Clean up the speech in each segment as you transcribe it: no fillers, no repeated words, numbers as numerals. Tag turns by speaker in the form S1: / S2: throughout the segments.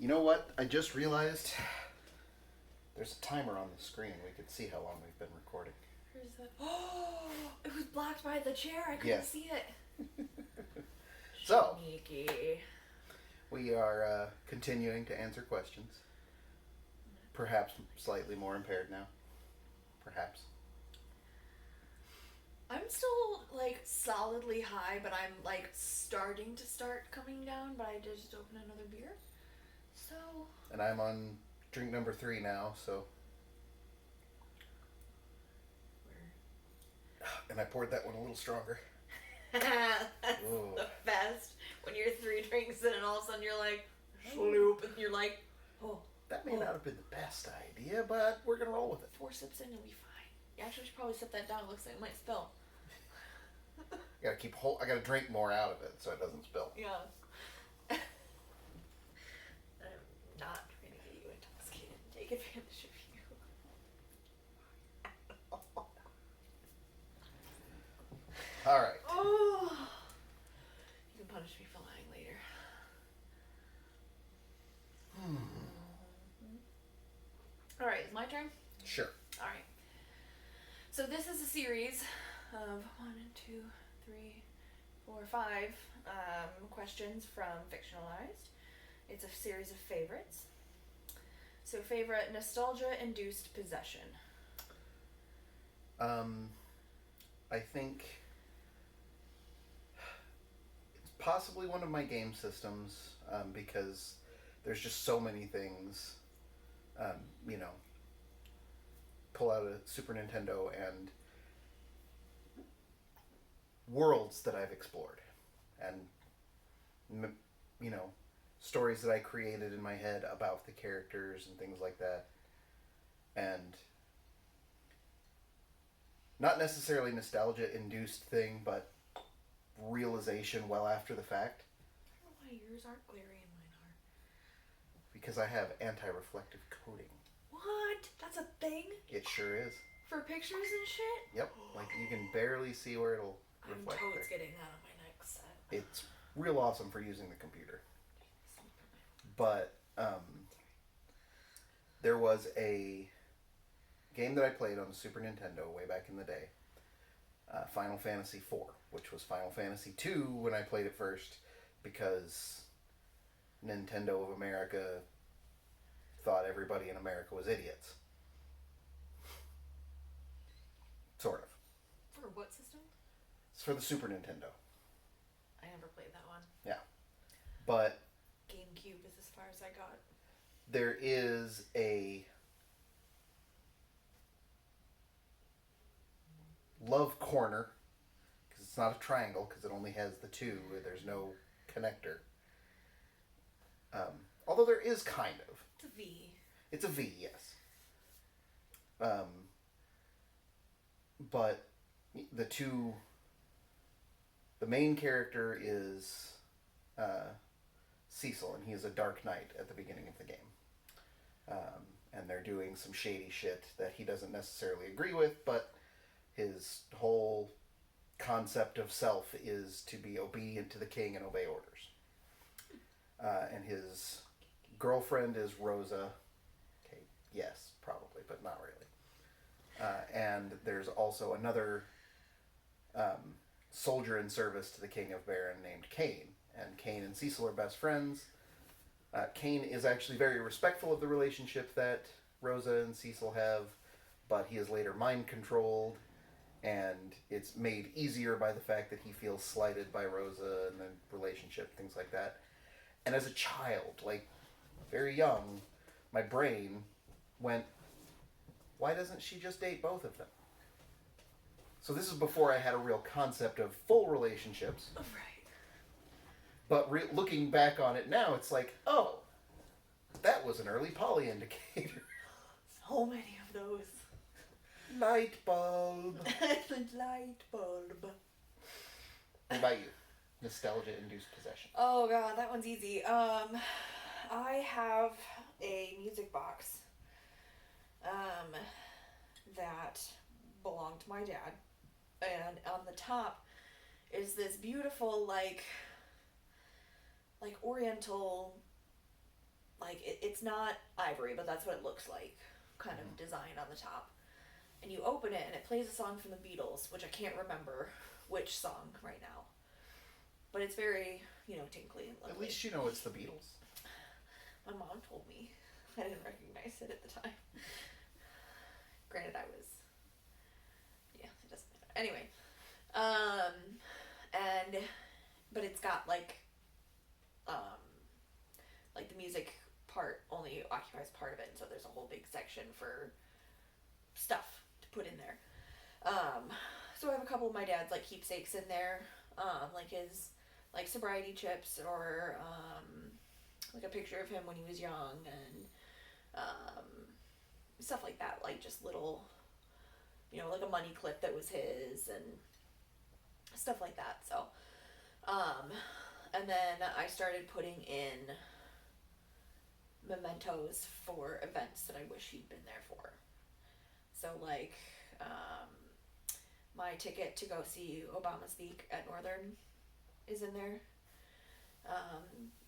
S1: You know what? I just realized there's a timer on the screen. We could see how long we've been recording.
S2: Where's that? Oh, it was blocked by the chair. I couldn't
S1: Yeah.
S2: see it.
S1: So,
S2: Sneaky.
S1: we are continuing to answer questions. Perhaps slightly more impaired now. Perhaps.
S2: I'm still solidly high, but I'm starting to start coming down. But I just opened another beer, so.
S1: And I'm on drink number 3 now, so. And I poured that one a little stronger.
S2: That's
S1: Ooh.
S2: the best. When you're 3 drinks in and all of a sudden you're like, sloop, and you're like, oh.
S1: That may not have been the best idea, but we're going to roll with it.
S2: 4 sips in, you'll be fine. You actually should probably set that down. It looks like it might spill.
S1: I gotta drink more out of it so it doesn't spill.
S2: Yeah. I'm not trying to get you intoxicated and take advantage of you.
S1: Alright.
S2: Oh. You can punish me for lying later. Alright, it's my turn?
S1: Sure.
S2: Alright. So this is a series of 1, 2, 3, 4, 5 questions from Fictionalized. It's a series of favorites. So favorite nostalgia-induced possession.
S1: I think it's possibly one of my game systems because there's just so many things. Pull out a Super Nintendo and worlds that I've explored and stories that I created in my head about the characters and things like that, and not necessarily nostalgia induced thing, but realization well after the fact.
S2: I don't know why yours aren't glary and mine are.
S1: Because I have anti-reflective coating.
S2: What? That's a thing?
S1: It sure is.
S2: For pictures and shit?
S1: Yep. Like you can barely see where it'll reflect.
S2: I'm
S1: there.
S2: totes getting that on my next set.
S1: It's real awesome for using the computer. But there was a game that I played on the Super Nintendo way back in the day, Final Fantasy IV, which was Final Fantasy II when I played it first, because Nintendo of America thought everybody in America was idiots. Sort of.
S2: For what system?
S1: It's for the Super Nintendo.
S2: I never played that one.
S1: Yeah. But
S2: GameCube is as far as I got.
S1: there is a love corner, because it's not a triangle, because it only has the 2, there's no connector. Although there is kind of.
S2: It's a V.
S1: It's a V, yes. But the main character is Cecil, and he is a Dark Knight at the beginning of the game. And they're doing some shady shit that he doesn't necessarily agree with, but his whole concept of self is to be obedient to the king and obey orders. And his girlfriend is Rosa. Okay, yes, probably, but not really. And there's also another soldier in service to the king of Baron named Kane. And Kane and Cecil are best friends. Kane is actually very respectful of the relationship that Rosa and Cecil have, but he is later mind-controlled, and it's made easier by the fact that he feels slighted by Rosa and the relationship, things like that. And as a child, very young, my brain went, why doesn't she just date both of them? So this is before I had a real concept of full relationships.
S2: Right.
S1: But looking back on it now, it's like, oh, that was an early poly indicator.
S2: So many of those.
S1: Light bulb.
S2: Light bulb.
S1: What about you? Nostalgia-induced possession.
S2: Oh god, that one's easy. I have a music box that belonged to my dad, and on the top is this beautiful like oriental like it's not ivory, but that's what it looks like, kind of design on the top. And you open it and it plays a song from the Beatles, which I can't remember which song right now. But it's very, tinkly and lovely.
S1: At least you know it's the Beatles.
S2: My mom told me. I didn't recognize it at the time. Granted, I was... Yeah, it doesn't matter. Anyway. But it's got, like the music part only occupies part of it, and so there's a whole big section for stuff to put in there. So I have a couple of my dad's, like, keepsakes in there. Like his, like, sobriety chips, or, like a picture of him when he was young, and stuff like that, like just little, like a money clip that was his, and stuff like that. So and then I started putting in mementos for events that I wish he'd been there for. So, like, my ticket to go see Obama speak at Northern is in there.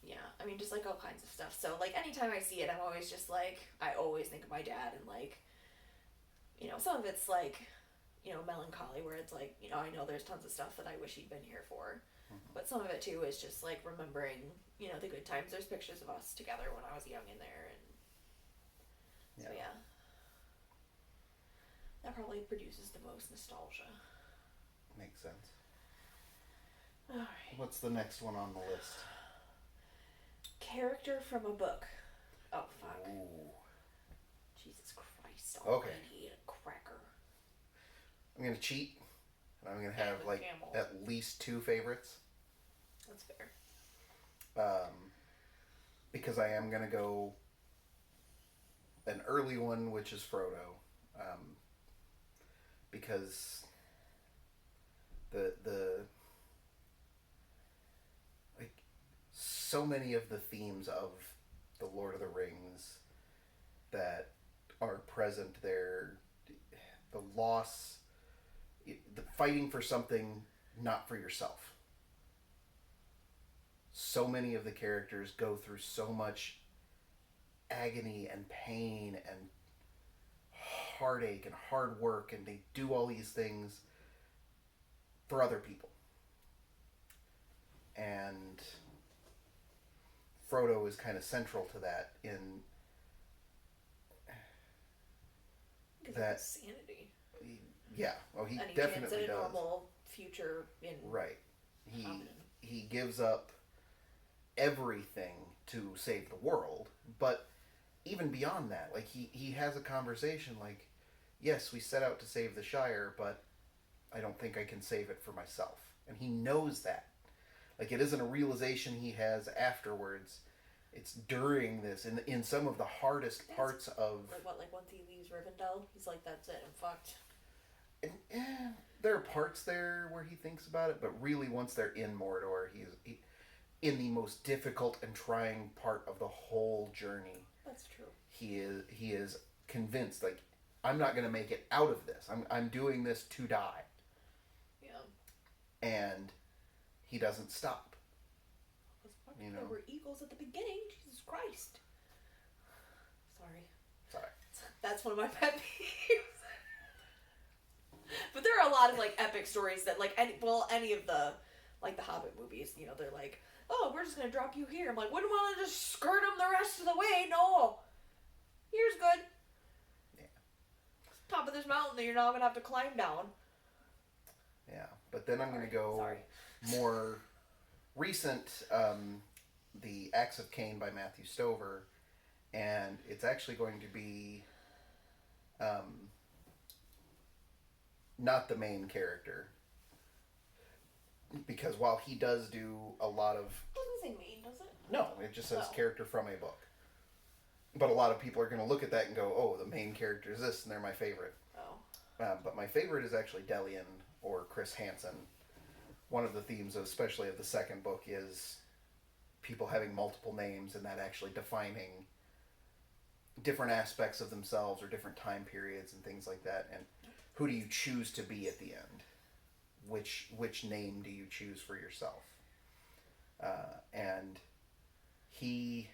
S2: Yeah, I mean, just, like, all kinds of stuff. So, like, anytime I see it, I'm always just, like, I always think of my dad, and, like, some of it's, like, melancholy, where it's, like, I know there's tons of stuff that I wish he'd been here for. Mm-hmm. But some of it, too, is just, like, remembering, the good times. There's pictures of us together when I was young in there, and so, yeah. That probably produces the most nostalgia.
S1: Makes sense.
S2: Alright.
S1: What's the next one on the list?
S2: Character from a book. Oh, fuck.
S1: Ooh.
S2: Jesus Christ almighty,
S1: okay.
S2: A cracker.
S1: I'm going to cheat, and I'm going to have, like, at least 2 favorites.
S2: That's fair.
S1: Because I am going to go an early one, which is Frodo. Because the like, so many of the themes of the Lord of the Rings that are present there, the loss, the fighting for something not for yourself. So many of the characters go through so much agony and pain and heartache and hard work, and they do all these things for other people. And Frodo is kind of central to that in
S2: that sanity.
S1: Yeah, well, he
S2: any
S1: definitely
S2: chance at a
S1: does.
S2: Normal future in
S1: right. He gives up everything to save the world, but even beyond that, like he has a conversation like, yes, we set out to save the Shire, but I don't think I can save it for myself. And he knows that. Like, it isn't a realization he has afterwards. It's during this, in some of the hardest parts of...
S2: Like once he leaves Rivendell, he's like, that's it, I'm fucked.
S1: And, there are parts there where he thinks about it, but really once they're in Mordor, he's in the most difficult and trying part of the whole journey.
S2: That's true.
S1: He is convinced, like, I'm not going to make it out of this. I'm doing this to die. Yeah. And he doesn't stop.
S2: There were eagles at the beginning. Jesus Christ. Sorry. That's one of my pet peeves. But there are a lot of, like, epic stories that, like, any of the, like, the Hobbit movies, they're like, oh, we're just going to drop you here. I'm like, wouldn't want to just skirt them the rest of the way. No. Here's good.
S1: Yeah.
S2: Top of this mountain that you're not going to have to climb down.
S1: Yeah. But then I'm going to go more recent, The Axe of Cain by Matthew Stover. And it's actually going to be not the main character. Because while he does do a lot of...
S2: It doesn't say main, does it?
S1: No, it just says character from a book. But a lot of people are going to look at that and go, oh, the main character is this, and they're my favorite.
S2: Oh.
S1: But my favorite is actually Delian, or Chris Hansen. One of the themes, especially of the second book, is people having multiple names, and that actually defining different aspects of themselves or different time periods and things like that. And who do you choose to be at the end? Which name do you choose for yourself? And he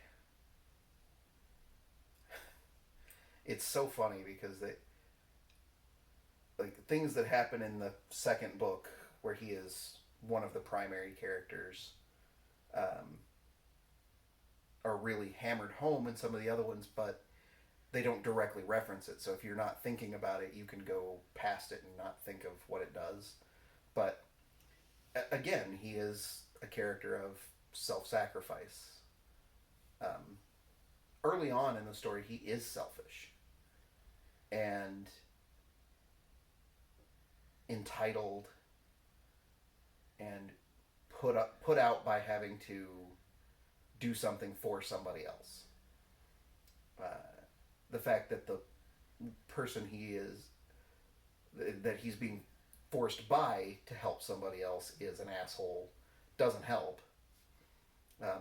S1: it's so funny because they like things that happen in the second book where he is one of the primary characters um, are really hammered home in some of the other ones, but they don't directly reference it. So if you're not thinking about it, you can go past it and not think of what it does. But again, he is a character of self-sacrifice. Um, Early on in the story, he is selfish and entitled and put out by having to do something for somebody else. Uh, the fact that the person he is that he's being forced by to help somebody else is an asshole doesn't help,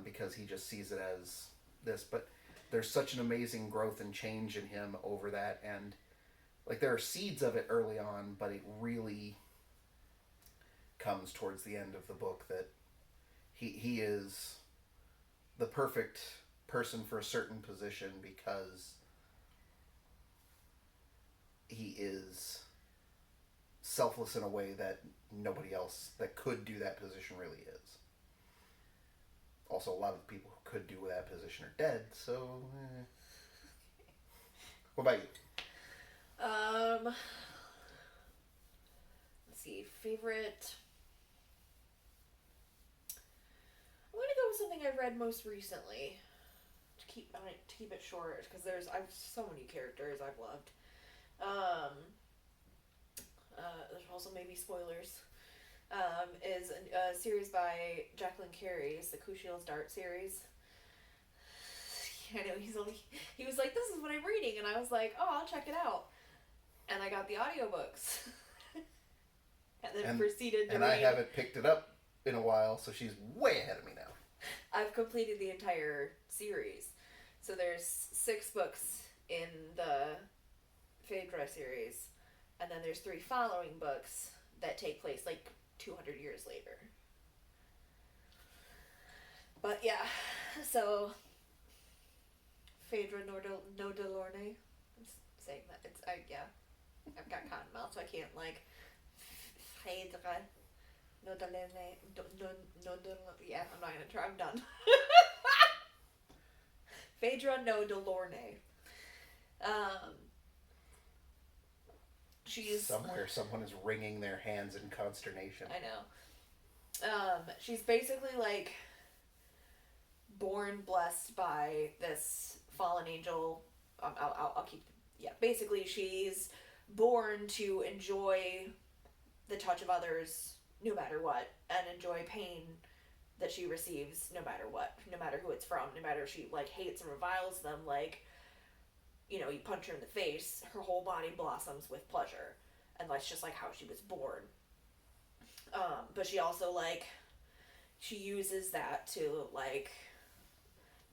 S1: because he just sees it as this. But there's such an amazing growth and change in him over that, and like there are seeds of it early on, but it really comes towards the end of the book that he is the perfect person for a certain position because he is selfless in a way that nobody else that could do that position really is. Also, a lot of the people who could do that position are dead, so... What about you?
S2: Let's see. Favorite... I'm gonna go with something I read most recently. To keep it short, because I've so many characters I've loved. There's also maybe spoilers. Is a series by Jacqueline Carey. It's the Kushiel's Dart series. I know he was like, this is what I'm reading, and I was like, oh, I'll check it out. And I got the audiobooks. and then proceeded to
S1: and
S2: read.
S1: I haven't picked it up in a while, so she's way ahead of me now.
S2: I've completed the entire series. So there's 6 books in the Phaedra series, and then there's 3 following books that take place like 200 years later. But yeah, so Phaedra no Delorme. I'm saying that I've got cotton mouth, so I can't like Phaedra no Delorme. Yeah, I'm not gonna try. I'm done. Phaedra no Delorme. She's
S1: somewhere someone is wringing their hands in consternation.
S2: I know. She's basically like born blessed by this fallen angel. I'll keep. Yeah, basically she's born to enjoy the touch of others no matter what, and enjoy pain that she receives no matter what, no matter who it's from, no matter if she like hates and reviles them. Like, you know, you punch her in the face, her whole body blossoms with pleasure, and that's just like how she was born. But she also like she uses that to like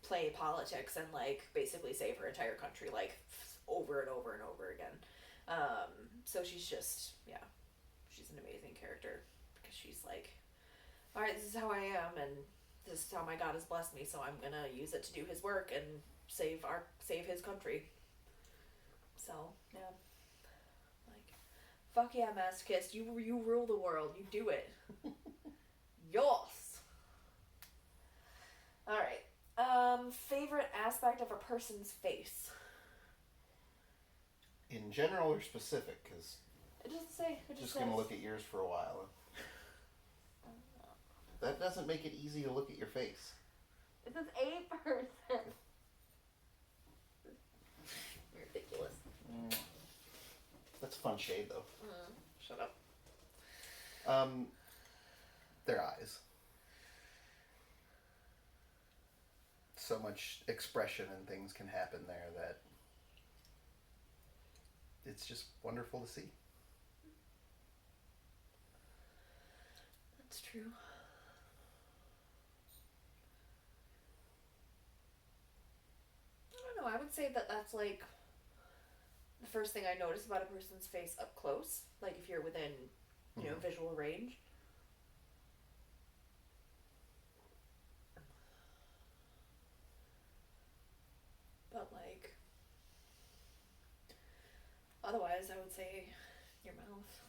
S2: play politics and like basically save her entire country like over and over and over again. So she's just she's an amazing character because she's like, all right, this is how I am, and this is how my God has blessed me, so I'm gonna use it to do His work and save His country. So yeah, like, fuck yeah, masochist, you rule the world, you do it. Yos. All right. Favorite aspect of a person's face.
S1: In general or specific? Because
S2: It doesn't say. It
S1: just
S2: says.
S1: gonna look at yours for a while. That doesn't make it easy to look at your face.
S2: It says a person. Ridiculous.
S1: That's a fun shade, though.
S2: Shut up.
S1: Their eyes. So much expression and things can happen there that it's just wonderful to see.
S2: That's true. I don't know. I would say that that's like the first thing I notice about a person's face up close. Like if you're within, you know, visual range. But like, Otherwise, I would say your mouth.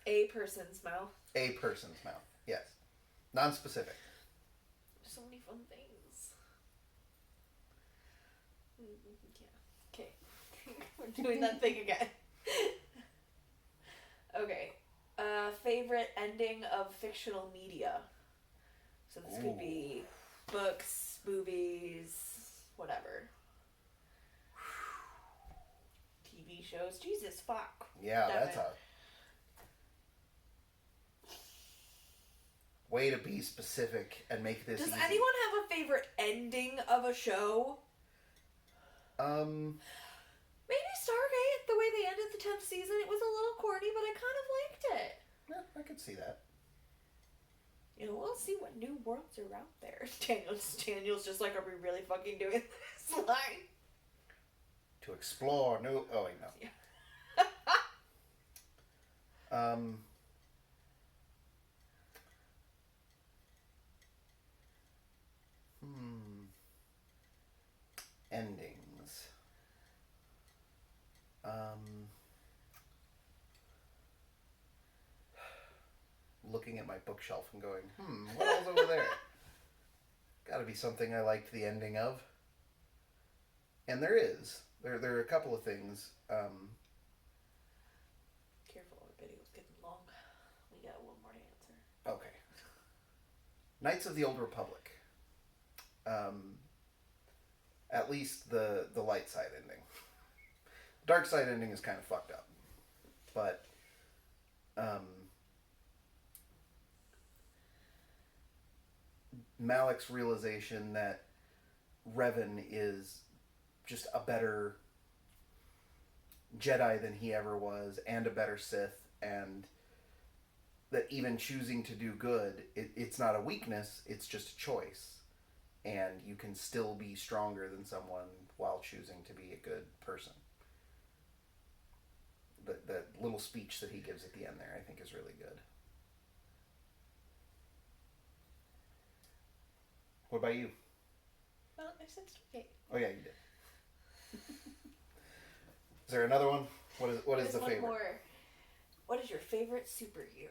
S2: A person's mouth.
S1: A person's mouth. Yes. Non-specific.
S2: So many fun things. Yeah. Okay. We're doing that thing again. Okay. Favorite ending of fictional media. So this could be books, movies, whatever. TV shows. Jesus fuck.
S1: Yeah,
S2: Damn
S1: that's
S2: it.
S1: a way to be specific and make this
S2: Does
S1: easy.
S2: anyone have a favorite ending of a show? Maybe Stargate, the way they ended the 10th season, it was a little corny, but I kind of liked it.
S1: Yeah, I could see that.
S2: You know, we'll see what new worlds are out there. Daniel's just like, are we really fucking doing this line?
S1: To explore new... Oh, wait, no.
S2: Yeah.
S1: Endings. Looking at my bookshelf and going, what else over there? Gotta be something I liked the ending of. And there is. There are a couple of things.
S2: Careful, our video's getting long. We got one more to answer.
S1: Okay. Knights of the Old Republic. At least the light side ending. Dark side ending is kind of fucked up. But, Malik's realization that Revan is just a better Jedi than he ever was, and a better Sith, and that even choosing to do good, it's not a weakness, it's just a choice. And you can still be stronger than someone while choosing to be a good person. The little speech that he gives at the end there, I think, is really good. What about you?
S2: Well, I said Stargate.
S1: Oh yeah, you did. Is there another one? What is
S2: There's
S1: the
S2: one
S1: favorite?
S2: more. What is your favorite superhero?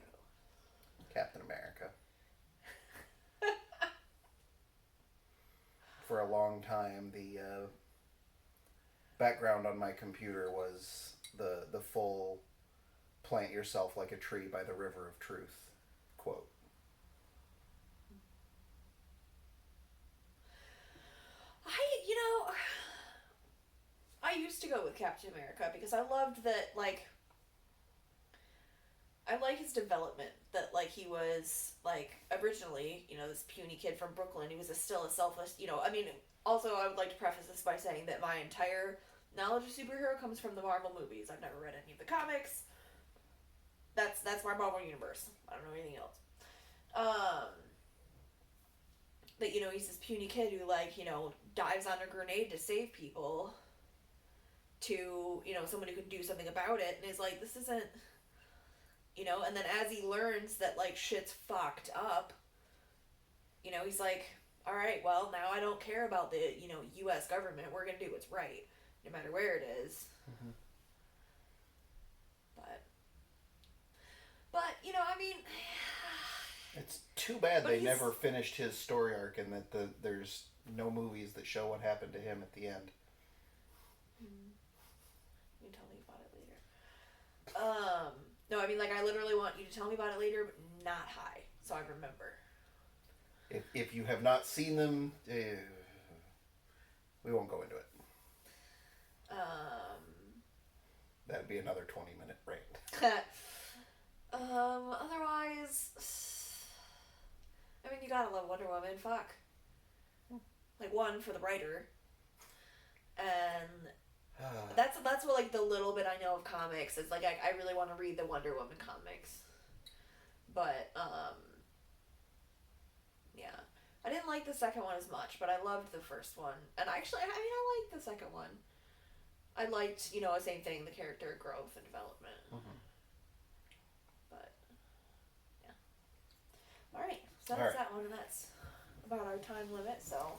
S1: Captain America. For a long time, the background on my computer was the full "Plant yourself like a tree by the river of truth" quote.
S2: I used to go with Captain America because I loved that, like, I like his development, that, like, he was, like, originally, this puny kid from Brooklyn. He was still a selfless, also I would like to preface this by saying that my entire knowledge of superhero comes from the Marvel movies. I've never read any of the comics. That's my Marvel universe. I don't know anything else. But, he's this puny kid who, like, dives on a grenade to save people, to, someone who can do something about it, and is like, this isn't, and then as he learns that, like, shit's fucked up, he's like, alright, well, now I don't care about the, U.S. government, we're gonna do what's right, no matter where it is.
S1: Mm-hmm.
S2: But,
S1: It's too bad
S2: But
S1: they
S2: he's-
S1: never finished his story arc, and that there's no movies that show what happened to him at the end.
S2: You can tell me about it later. No, I literally want you to tell me about it later, but not high, so I remember.
S1: If you have not seen them, we won't go into it. That'd be another 20-minute rant.
S2: Otherwise, you gotta love Wonder Woman, fuck. Like, one, for the writer, and that's what, like, the little bit I know of comics is, like, I really want to read the Wonder Woman comics, but, yeah. I didn't like the second one as much, but I loved the first one, and actually, I liked the second one. I liked, same thing, the character growth and development.
S1: Mm-hmm.
S2: But, yeah. Alright, so that's that one, and that's about our time limit, so